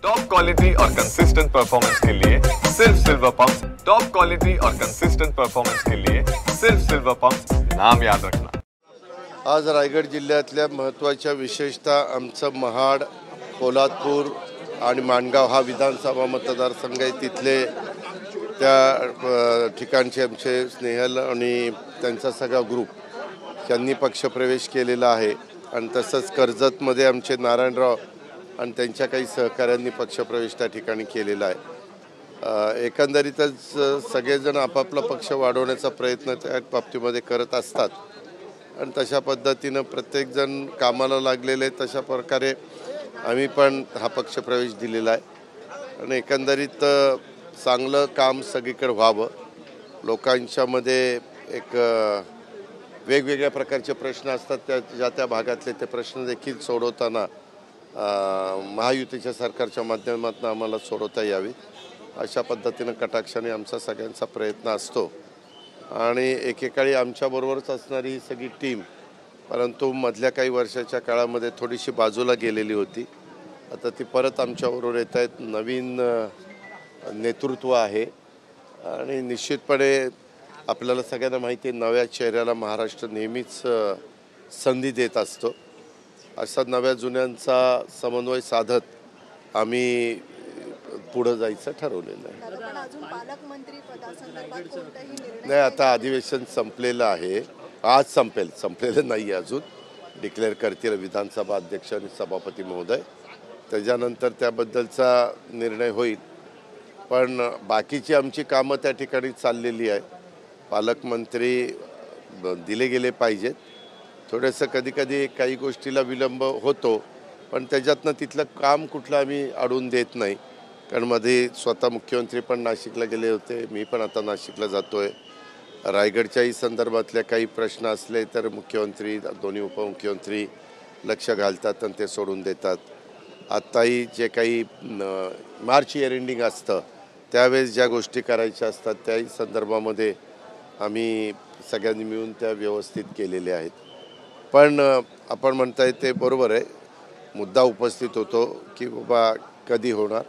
Top quality और consistent performance के लिए सिर्फ सिल्वर पंप्स। टॉप क्वालिटी और कंसिस्टेंट परफॉर्मेंस के लिए सिर्फ सिल्वर पंप्स, नाम याद रखना। आज रायगड जिल्ह्यातल्या महत्त्वाच्या विशेषतः आमचं महाड, पोलादपूर आणि माणगाव हा विधानसभा मतदारसंघ आहे। तिथले त्या ठिकाणचे आमचे स्नेहल आणि त्यांचा सगळा ग्रुप यांनी पक्षप्रवेश केलेला आहे आणि तसंच कर्जतमध्ये आमचे नारायणराव आणि त्यांच्या काही सहकाऱ्यांनी पक्षप्रवेश त्या ठिकाणी केलेला आहे। एकंदरीतच सगळेजण आपापला पक्ष वाढवण्याचा प्रयत्न त्या बाबतीमध्ये करत असतात आणि तशा पद्धतीनं प्रत्येकजण कामाला लागलेले तशा प्रकारे आम्ही पण हा पक्षप्रवेश दिलेला आहे आणि एकंदरीत चांगलं काम सगळीकडे व्हावं। लोकांच्यामध्ये एक वेगवेगळ्या प्रकारचे प्रश्न असतात, त्या भागातले ते प्रश्न देखील सोडवताना महायुतीच्या सरकारच्या माध्यमातून आम्हाला सोडवता यावी अशा पद्धतीनं कटाक्षाने आमचा सगळ्यांचा प्रयत्न असतो आणि एकेकाळी आमच्याबरोबरच असणारी ही सगळी टीम परंतु मधल्या काही वर्षाच्या काळामध्ये थोडीशी बाजूला गेलेली होती। आता ती परत आमच्याबरोबर येत आहेत। नवीन नेतृत्व आहे आणि निश्चितपणे आपल्याला सगळ्यांना माहिती आहे नव्या चेहऱ्याला महाराष्ट्र नेहमीच संधी देत असतो। असा नव्या जुन्यांचा समन्वय साधत आम्ही पुढे जायचं ठरवलेलं आहे। नाही, आता अधिवेशन संपलेलं आहे, आज संपलेलं नाही अजून, डिक्लेअर करतील विधानसभा अध्यक्ष आणि सभापती महोदय, त्याच्यानंतर त्याबद्दलचा निर्णय होईल। पण बाकीची आमची कामं त्या ठिकाणी चाललेली आहे। पालकमंत्री दिले गेले पाहिजेत, थोडंसं कधी काही गोष्टीला विलंब होतो पण त्याच्यातनं तिथलं काम कुठलं आम्ही अडवून देत नाही। कारण मध्ये स्वतः मुख्यमंत्री पण नाशिकला गेले होते, मी पण आता नाशिकला जातोय। रायगडच्याही संदर्भातले काही प्रश्न असले तर मुख्यमंत्री दोन्ही उपमुख्यमंत्री लक्ष घालतात आणि ते सोडून देतात। आत्ताही जे काही मार्च इयर एंडिंग असतं त्यावेळेस ज्या गोष्टी करायच्या असतात त्याही संदर्भामध्ये आम्ही सगळ्यांनी मिळून त्या व्यवस्थित केलेल्या आहेत। पण आपण म्हणताय ते बरोबर आहे, मुद्दा उपस्थित होतो की बाबा कधी होणार,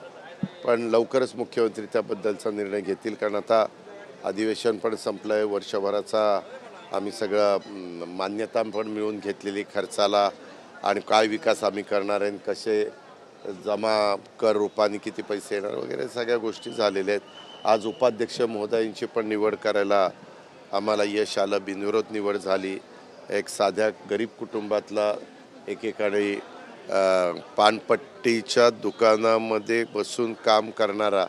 पण लवकरच मुख्यमंत्री त्याबद्दलचा निर्णय घेतील। कारण आता अधिवेशन पण संपलं आहे, वर्षभराचा आम्ही सगळं मान्यता पण मिळून घेतलेली खर्चाला आणि काय विकास आम्ही करणार आहे, कसे जमा कर रूपाने किती पैसे येणार वगैरे सगळ्या गोष्टी झालेल्या आहेत। आज उपाध्यक्ष महोदयांची पण निवड करायला आम्हाला यश आलं, बिनविरोध निवड झाली। एक साध्या गरीब कुटुंबातला एकेकाळी पानपट्टीच्या दुकानामध्ये बसून काम करणारा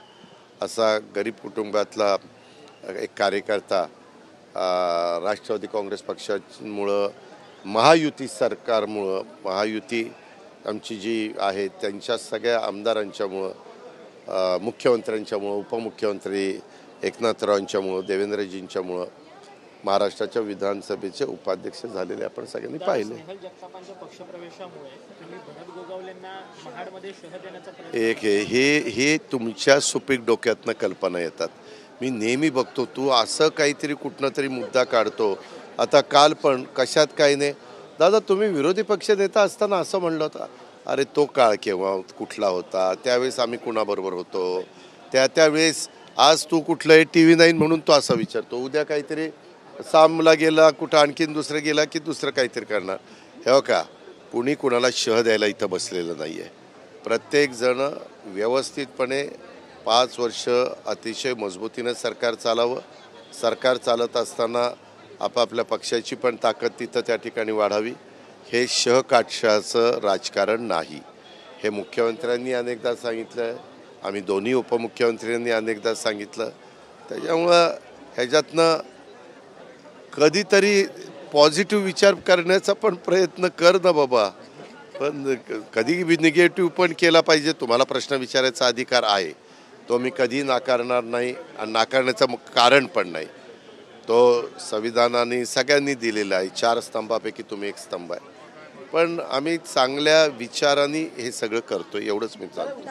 असा गरीब कुटुंबातला एक कार्यकर्ता राष्ट्रवादी काँग्रेस पक्षामुळं महायुती सरकारमुळं, महायुती आमची जी आहे त्यांच्या सगळ्या आमदारांच्यामुळं, मुख्यमंत्र्यांच्यामुळं, उपमुख्यमंत्री एकनाथरावांच्यामुळं, देवेंद्रजींच्यामुळं महाराष्ट्राच्या विधानसभेचे उपाध्यक्ष झालेले आपण सगळ्यांनी पाहिले। एक हे तुमच्या सुपीक डोक्यातनं कल्पना येतात। मी नेहमी बघतो तू असं काहीतरी कुठनं तरी मुद्दा काढतो। आता काल पण कशात काही नाही, दादा तुम्ही विरोधी पक्ष नेता असताना असं म्हणलं होतं। अरे तो काळ केव्हा कुठला होता, त्यावेळेस आम्ही कुणाबरोबर होतो, त्यावेळेस आज तू कुठलं TV9 म्हणून तो असं विचारतो, उद्या काहीतरी सामला गेला कुठं आणखीन दुसरं गेला की दुसरं काहीतरी करणार। हे का कुणी कुणाला शह द्यायला इथं बसलेलं नाही आहे। प्रत्येकजण व्यवस्थितपणे 5 वर्ष अतिशय मजबूतीनं सरकार चालावं। सरकार चालत असताना आपापल्या पक्षाची पण ताकद तिथं त्या ठिकाणी वाढावी। हे शहकाशाचं राजकारण नाही, हे मुख्यमंत्र्यांनी अनेकदा सांगितलं, आम्ही दोन्ही उपमुख्यमंत्र्यांनी अनेकदा सांगितलं। त्याच्यामुळं ह्याच्यातनं कधीतरी पॉझिटिव्ह विचार करण्याचा पण प्रयत्न कर ना बाबा, पण कधी निगेटिव्ह पण केला पाहिजे। तुम्हाला प्रश्न विचारायचा अधिकार आहे, तो मी कधी नाकारणार नाही आणि नाकारण्याचं कारण पण नाही। तो संविधानाने सगळ्यांनी दिलेला आहे, 4 स्तंभापैकी तुम्ही एक स्तंभ आहे। पण आम्ही चांगल्या विचारांनी हे सगळं करतो, एवढंच मी सांगतो।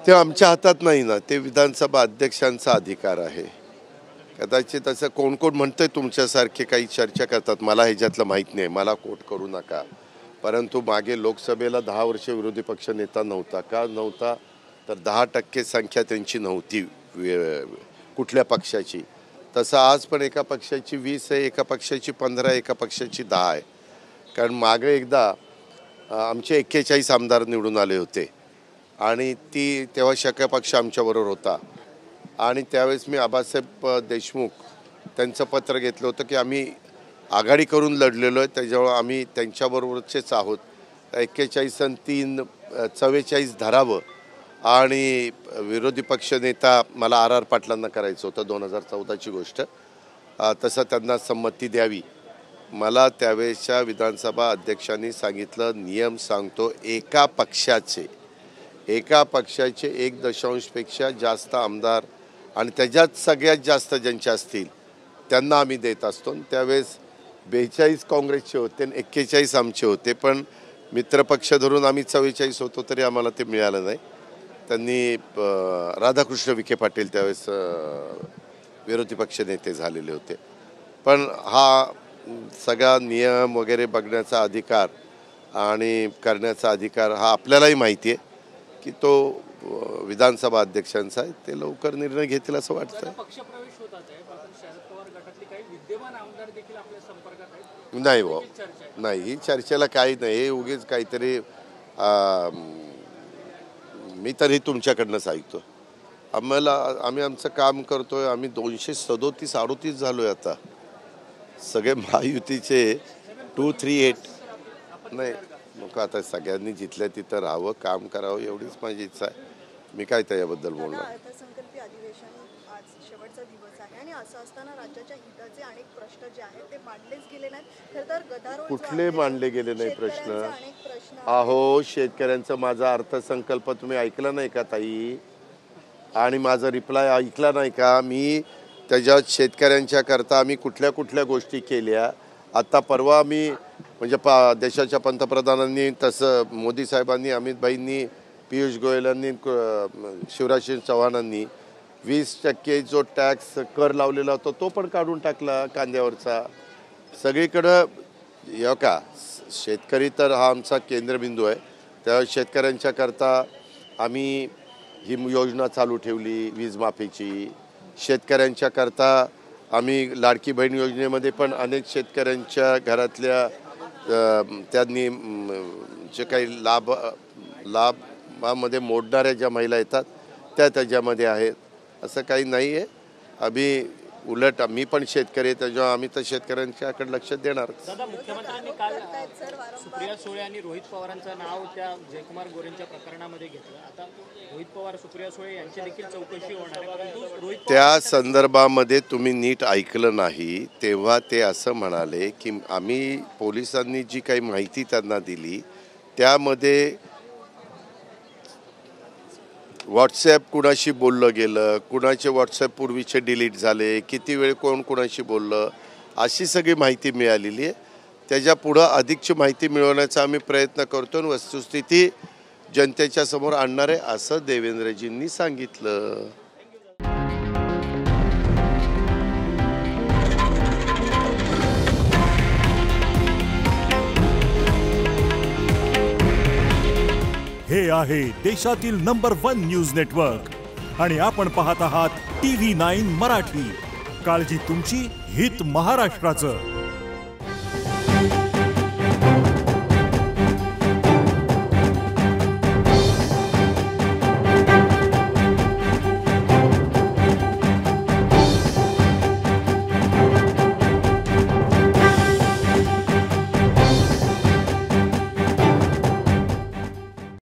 ते आमच्या हातात नाही ना, ते विधानसभा अध्यक्षांचा अधिकार आहे। कदाचित असं कोण म्हणतंय तुमच्यासारखे काही चर्चा करतात, मला ह्याच्यातलं माहीत नाही, मला कोट करू नका। परंतु मागे लोकसभेला 10 वर्ष विरोधी पक्ष नेता नव्हता. का नव्हता? तर 10% संख्या त्यांची नव्हती कुठल्या पक्षाची. तसं आज पण एका पक्षाची 20 आहे, एका पक्षाची 15, एका पक्षाची 10 आहे. कारण मागे एकदा आमचे 41 आमदार निवडून आले होते आणि तेव्हा शक्य पक्ष आमच्याबरोबर होता आणि त्यावेळेस मी आबासाहेब देशमुख त्यांचं पत्र घेतलं होतं की आम्ही आघाडी करून लढलेलो आहे, त्याच्यामुळे आम्ही त्यांच्याबरोबरचेच आहोत. 41 आणि 3 44 धरावं आणि विरोधी पक्षनेता मला RR पाटलांना करायचं होतं 2014ची गोष्ट. तसं त्यांना संमती द्यावी. मला त्यावेळेसच्या विधानसभा अध्यक्षांनी सांगितलं, नियम सांगतो एका पक्षाचे 1.0 पेक्षा जास्त आमदार आणि त्याच्यात सगळ्यात जास्त ज्यांचे असतील त्यांना आम्ही देत असतो. त्यावेळेस 42 काँग्रेसचे होते आणि 41 आमचे होते, पण मित्रपक्ष धरून आम्ही 44 होतो तरी आम्हाला ते मिळालं नाही. त्यांनी राधाकृष्ण विखे पाटील त्यावेळेस विरोधी पक्ष नेते झालेले होते. पण हा सगळा नियम वगैरे बघण्याचा अधिकार आणि करण्याचा अधिकार हा आपल्यालाही माहिती आहे की तो विधानसभा अध्यक्षांचा आहे. ते लवकर निर्णय घेतील असं वाटतं. नाही भाऊ, नाही, ही चर्चेला काही नाही. हे उगीच काहीतरी मी तरी तुमच्याकडनंच ऐकतो. आम्ही आमचं काम करतोय. आम्ही 237-38 झालोय आता. सगळे महायुतीचे 238 नाही नको. आता सगळ्यांनी जिथल्या तिथं राहावं, काम करावं एवढीच माझी इच्छा आहे. मी काय त्याबद्दल बोलणार. अर्थसंकल्पीय अधिवेशन आज शेवटचा दिवस आहे आणि असं असताना राज्याच्या हिताचे अनेक प्रश्न जे आहेत ते मांडलेच गेले नाहीत. खरं तर गदारोळ कुठले मांडले गेले नाही प्रश्न? अहो, शेतकऱ्यांचा माझा अर्थसंकल्प तुम्ही ऐकला नाही का ताई? आणि माझा रिप्लाय ऐकला नाही का? मी त्याच्यात शेतकऱ्यांच्या करता आम्ही कुठल्या कुठल्या गोष्टी केल्या. आता परवा मी म्हणजे देशाच्या पंतप्रधानांनी, तसं मोदी साहेबांनी, अमित भाईंनी, पियुष गोयलांनी, शिवराज सिंग चौहानांनी 20% जो टॅक्स कर लावलेला होता तो पण काढून टाकला कांद्यावरचा. सगळीकडं का शेतकरी तर हा आमचा केंद्रबिंदू आहे. त्या शेतकऱ्यांच्या करता आम्ही ही योजना चालू ठेवली वीज माफीची. शेतकऱ्यांच्या करता आम्ही लाडकी बहीण योजनेमध्ये पण अनेक शेतकऱ्यांच्या घरातल्या त्यांनी जे काही लाभामध्ये मोडणाऱ्या ज्या महिला येतात त्या त्याच्यामध्ये आहेत. असं काही नाही आहे. आम्ही उलट मी पण शेतकरी आहे, त्याच्यामुळे आम्ही तर शेतकऱ्यांच्याकडे लक्ष देणार. दादा, मुख्यमंत्र्यांनी काल सुप्रिया सुळे आणि रोहित पवारांचं नाव त्या जयकुमार गोरेंच्या प्रकरणामध्ये घेतलं. आता रोहित पवार, सुप्रिया सुळे यांची देखील चौकशी होणार आहे, परंतु रोहित त्या संदर्भामध्ये तुम्ही नीट ऐकलं नाही. तेव्हा ते असं म्हणाले की आम्ही पोलिसांनी जी काही माहिती त्यांना दिली त्यामध्ये व्हॉट्सॲप कुणाशी बोललं गेलं, कुणाचे व्हॉट्सॲप पूर्वीचे डिलीट झाले, किती वेळ कोण कुणाशी बोललं, अशी सगळी माहिती मिळालेली आहे. त्याच्या पुढं अधिकची माहिती मिळवण्याचा आम्ही प्रयत्न करतो आणि वस्तुस्थिती जनतेच्या समोर आणणार आहे असं देवेंद्रजींनी सांगितलं. हे आहे देशातील नंबर 1 न्यूज नेटवर्क आणि आपण पाहत आहात TV9 मराठी. काळजी तुमची, हित महाराष्ट्राचं.